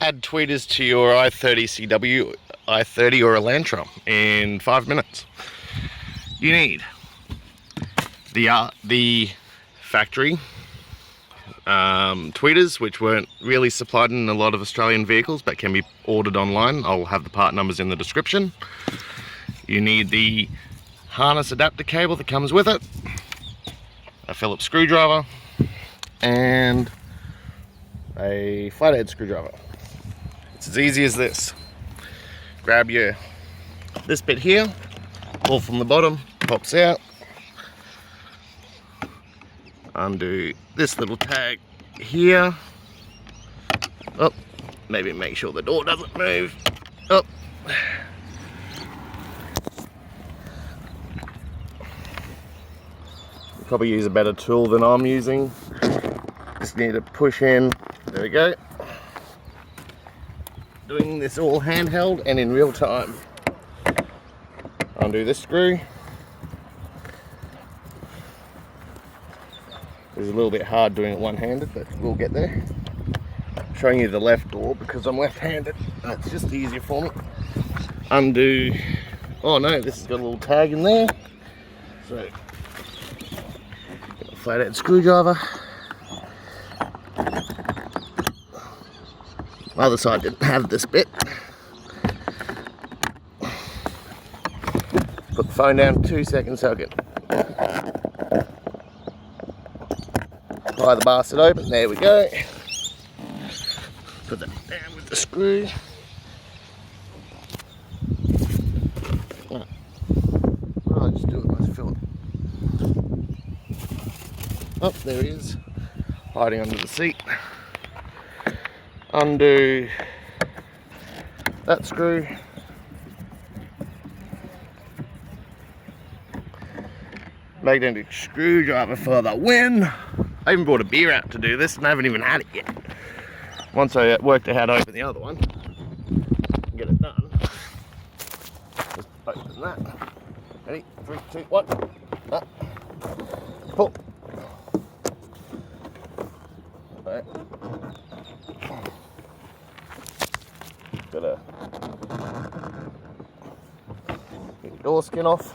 add tweeters to your i30 CW, i30 or Elantra in 5 minutes. You need the factory tweeters, which weren't really supplied in a lot of Australian vehicles but can be ordered online. I'll have the part numbers in the description. You need the harness adapter cable that comes with it, a Phillips screwdriver, and a flathead screwdriver. It's as easy as this. Grab this bit here, pull from the bottom, pops out. Undo this little tag here. Oh, maybe make sure the door doesn't move. Oh. Probably use a better tool than I'm using. Just need to push in. There we go. Doing this all handheld and in real time. Undo this screw. It's a little bit hard doing it one-handed, but we'll get there. I'm showing you the left door because I'm left-handed. That's just easier for me. Undo. Oh no, this has got a little tag in there. So, got a flathead screwdriver. The other side didn't have this bit. Put the phone down 2 seconds so I can pry the bastard open. There we go. Put that down with the screw. I'll just do it myself. Oh, there he is, hiding under the seat. Undo that screw. Magnetic screwdriver for the win. I even bought a beer out to do this and I haven't even had it yet. Once I worked out how to open the other one, get it done. Just open that. Ready? 3, 2, 1. Up. Pull. Right. Gotta get the door skin off.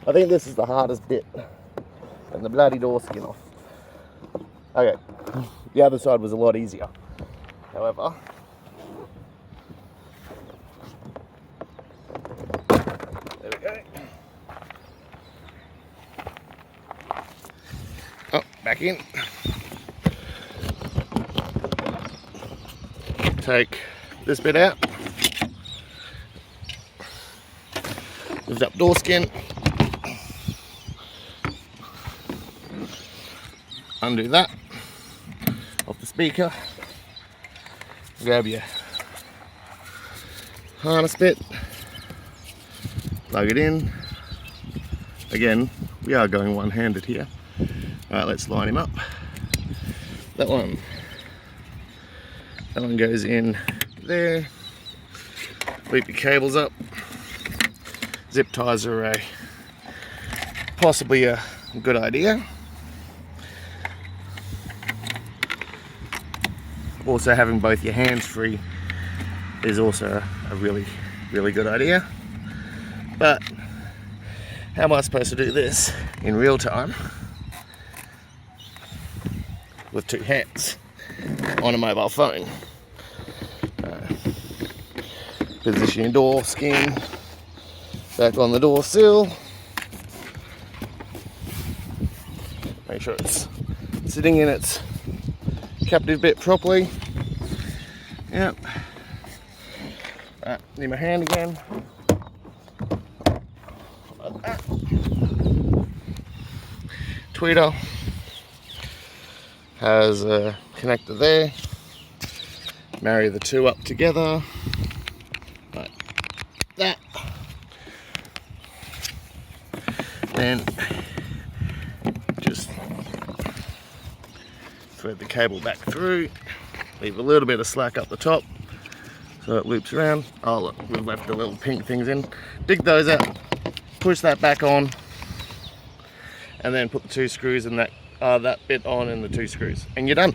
I think this is the hardest bit, and the bloody door skin off. Okay, the other side was a lot easier. However, there we go. Oh, back in. Take this bit out. Lift up door skin. Undo that off the speaker. Grab your harness bit. Plug it in. Again, we are going one-handed here. Alright, let's line him up. That one goes in there. Loop your cables up. Zip ties are possibly a good idea. Also, having both your hands free is also a really, really good idea. But how am I supposed to do this in real time with 2 hands on a mobile phone? Position your door skin back on the door sill. Make sure it's sitting in its captive bit properly. Yep. Right, need my hand again. Like that. Tweeter has a connector there. Marry the two up together. Like that. Then just thread the cable back through, leave a little bit of slack up the top so it loops around. Oh look, we've left the little pink things in. Dig those out, push that back on, and then put the 2 screws in that bit on and the 2 screws, and you're done.